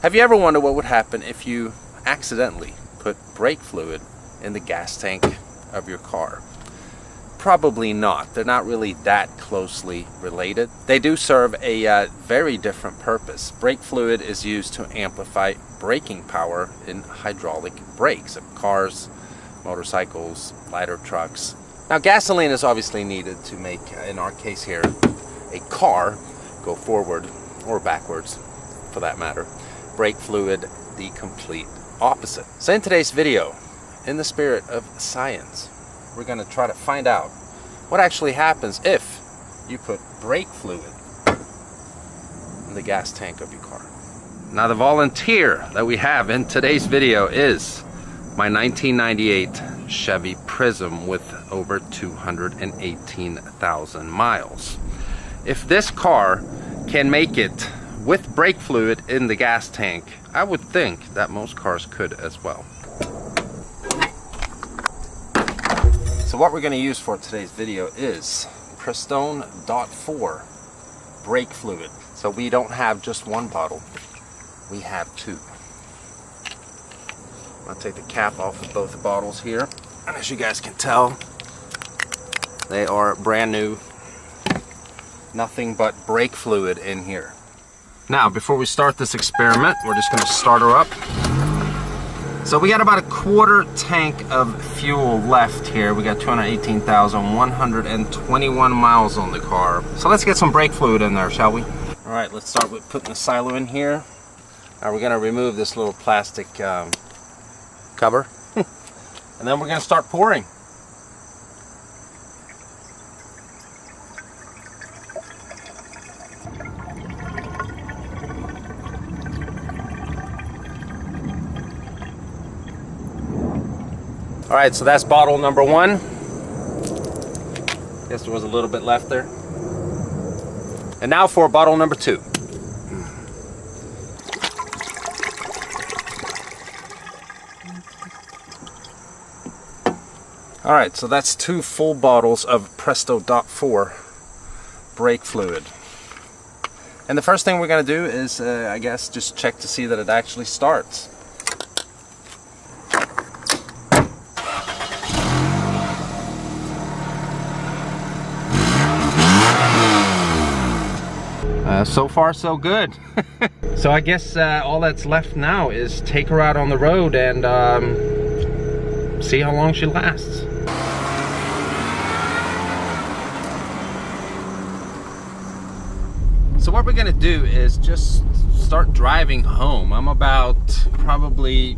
Have you ever wondered what would happen if you accidentally put brake fluid in the gas tank of your car? Probably not. They're not really that closely related. They do serve a very different purpose. Brake fluid is used to amplify braking power in hydraulic brakes of cars, motorcycles, lighter trucks. Now, gasoline is obviously needed to make, in our case here, a car go forward or backwards, for that matter. Brake fluid, the complete opposite. So in today's video, in the spirit of science, we're going to try to find out what actually happens if you put brake fluid in the gas tank of your car. Now, the volunteer that we have in today's video is my 1998 Chevy Prism with over 218,000 miles. If this car can make it with brake fluid in the gas tank, I would think that most cars could as well. So what we're going to use for today's video is Prestone DOT4 brake fluid. So we don't have just one bottle, we have two. I'll take the cap off of both the bottles here, and as you guys can tell, they are brand new. Nothing but brake fluid in here. Now, before we start this experiment, we're just going to start her up. So we got about a quarter tank of fuel left here. We got 218,121 miles on the car. So let's get some brake fluid in there, shall we? All right, let's start with putting the silo in here. Now we're going to remove this little plastic cover. And then we're going to start pouring. All right, so that's bottle number one. Guess there was a little bit left there. And now for bottle number two. All right, so that's two full bottles of Prestone DOT4 brake fluid. And the first thing we're going to do is, I guess, just check to see that it actually starts. So far, so good. So I guess all that's left now is take her out on the road and see how long she lasts. So what we're gonna do is just start driving home. I'm about probably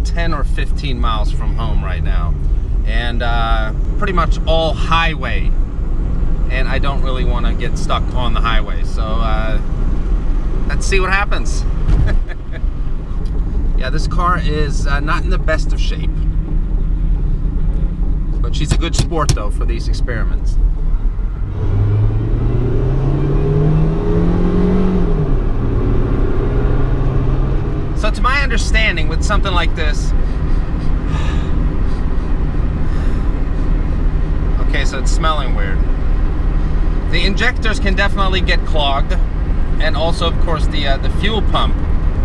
10 or 15 miles from home right now, and pretty much all highway, and I don't really want to get stuck on the highway, so let's see what happens. Yeah, this car is not in the best of shape, but she's a good sport though for these experiments. So to my understanding, with something like this, okay, so it's smelling weird. The injectors can definitely get clogged, and also, of course, the fuel pump.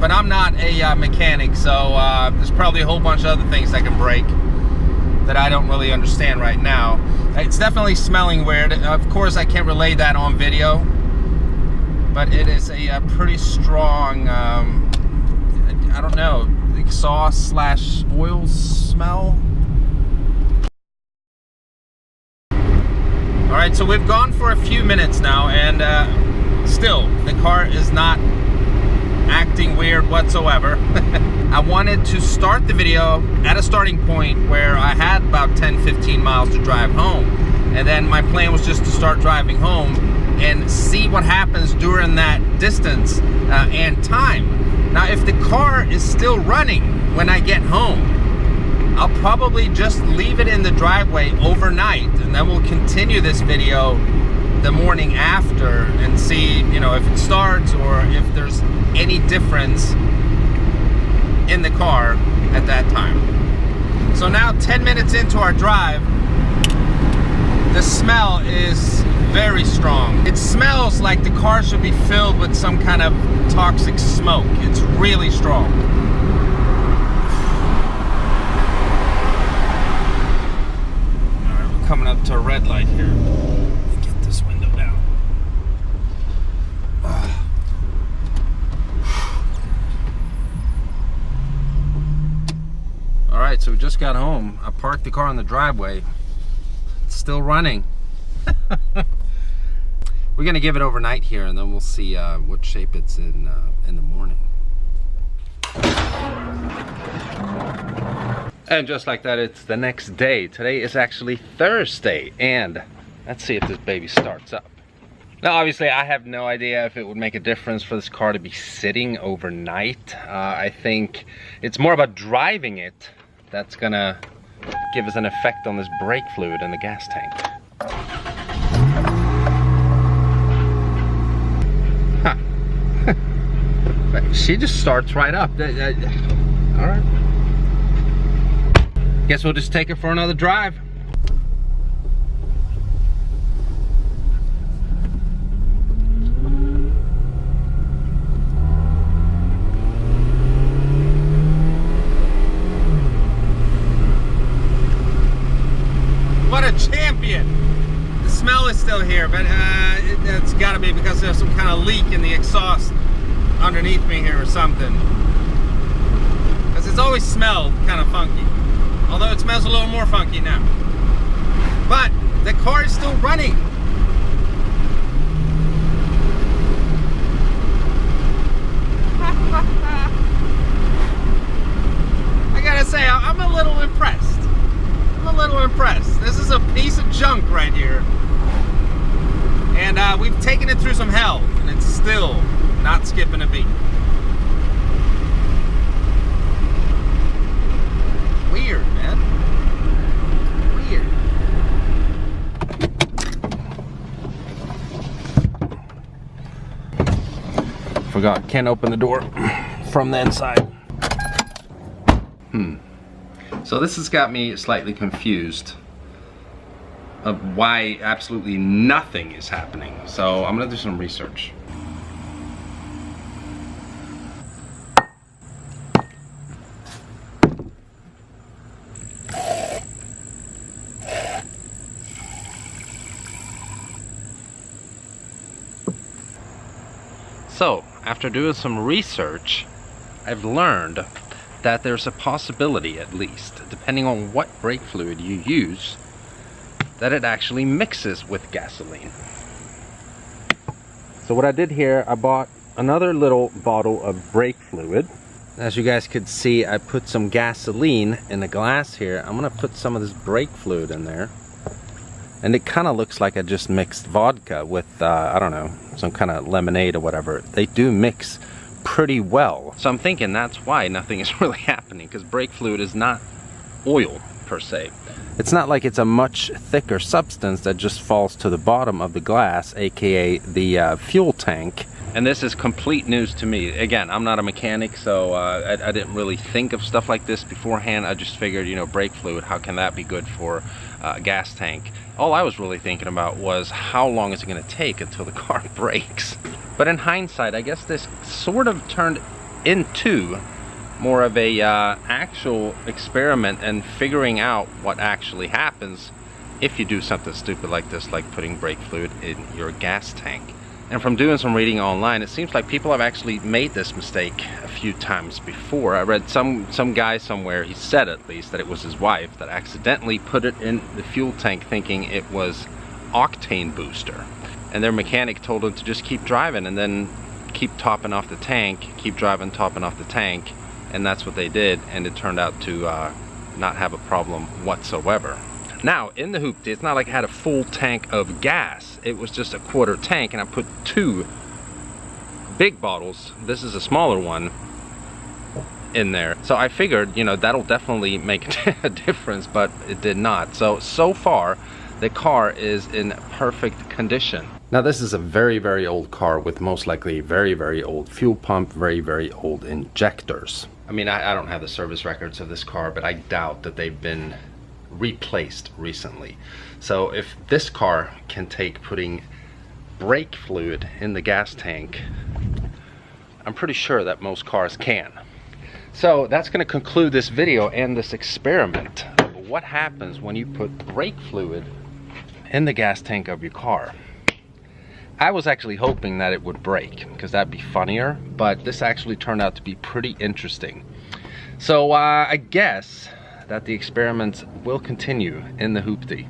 But I'm not a mechanic, so there's probably a whole bunch of other things that can break that I don't really understand right now. It's definitely smelling weird. Of course, I can't relay that on video, but it is a pretty strong, I don't know, exhaust slash oil smell. All right, so we've gone for a few minutes now, and still, the car is not acting weird whatsoever. I wanted to start the video at a starting point where I had about 10-15 miles to drive home, and then my plan was just to start driving home and see what happens during that distance and time. Now, if the car is still running when I get home, I'll probably just leave it in the driveway overnight, and then we'll continue this video the morning after and see, you know, if it starts or if there's any difference in the car at that time. So now 10 minutes into our drive, the smell is very strong. It smells like the car should be filled with some kind of toxic smoke. It's really strong. Alright, we're coming up to a red light here. Let me get this window down. Alright, so we just got home. I parked the car in the driveway. It's still running. We're gonna give it overnight here, and then we'll see what shape it's in the morning. And just like that, it's the next day. Today is actually Thursday, and let's see if this baby starts up. Now, obviously, I have no idea if it would make a difference for this car to be sitting overnight. I think it's more about driving it that's gonna give us an effect on this brake fluid in the gas tank. Huh. She just starts right up. All right. Guess we'll just take her for another drive. What a champion! The smell is still here, but it's gotta be because there's some kind of leak in the exhaust underneath me here or something. Because it's always smelled kind of funky. Although it smells a little more funky now. But the car is still running. I gotta say, I'm a little impressed. I'm a little impressed. This is a piece of junk right here. And we've taken it through some hell, and it's still not skipping a beat. Weird, man. Weird. Forgot, can't open the door from the inside. So this has got me slightly confused of why absolutely nothing is happening. So I'm gonna do some research. So, after doing some research, I've learned that there's a possibility, at least, depending on what brake fluid you use, that it actually mixes with gasoline. So what I did here, I bought another little bottle of brake fluid. As you guys could see, I put some gasoline in a glass here. I'm gonna put some of this brake fluid in there. And it kind of looks like I just mixed vodka with, I don't know, some kind of lemonade or whatever. They do mix pretty well. So I'm thinking that's why nothing is really happening, because brake fluid is not oil per se. It's not like it's a much thicker substance that just falls to the bottom of the glass, aka the fuel tank. And this is complete news to me. Again, I'm not a mechanic, so I didn't really think of stuff like this beforehand. I just figured, you know, brake fluid, how can that be good for a gas tank? All I was really thinking about was how long is it going to take until the car breaks? But in hindsight, I guess this sort of turned into more of a actual experiment and figuring out what actually happens if you do something stupid like this, like putting brake fluid in your gas tank. And from doing some reading online, it seems like people have actually made this mistake a few times before. I read some guy somewhere, he said at least, that it was his wife that accidentally put it in the fuel tank thinking it was octane booster. And their mechanic told him to just keep driving and then keep topping off the tank, keep driving, topping off the tank. And that's what they did, and it turned out to not have a problem whatsoever. Now, in the Hoopty, it's not like I had a full tank of gas. It was just a quarter tank, and I put 2 big bottles, this is a smaller one, in there. So I figured, you know, that'll definitely make a difference, but it did not. So far, the car is in perfect condition. Now, this is a very, very old car with most likely very, very old fuel pump, very, very old injectors. I mean, I don't have the service records of this car, but I doubt that they've been replaced recently. So if this car can take putting brake fluid in the gas tank, I'm pretty sure that most cars can. So that's going to conclude this video and this experiment of what happens when you put brake fluid in the gas tank of your car. I was actually hoping that it would break because that'd be funnier, but this actually turned out to be pretty interesting. So I guess that the experiments will continue in the Hoopty,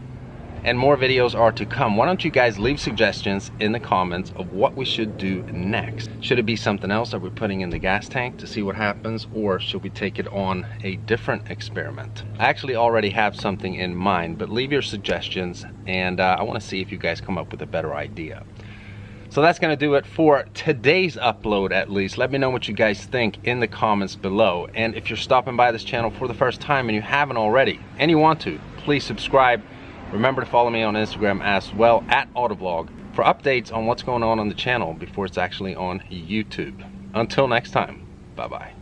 and more videos are to come. Why don't you guys leave suggestions in the comments of what we should do next? Should it be something else that we're putting in the gas tank to see what happens, or should we take it on a different experiment? I actually already have something in mind, but leave your suggestions, and I want to see if you guys come up with a better idea. So that's going to do it for today's upload, at least. Let me know what you guys think in the comments below. And if you're stopping by this channel for the first time and you haven't already, and you want to, please subscribe. Remember to follow me on Instagram as well, @Autovlog, for updates on what's going on the channel before it's actually on YouTube. Until next time, bye-bye.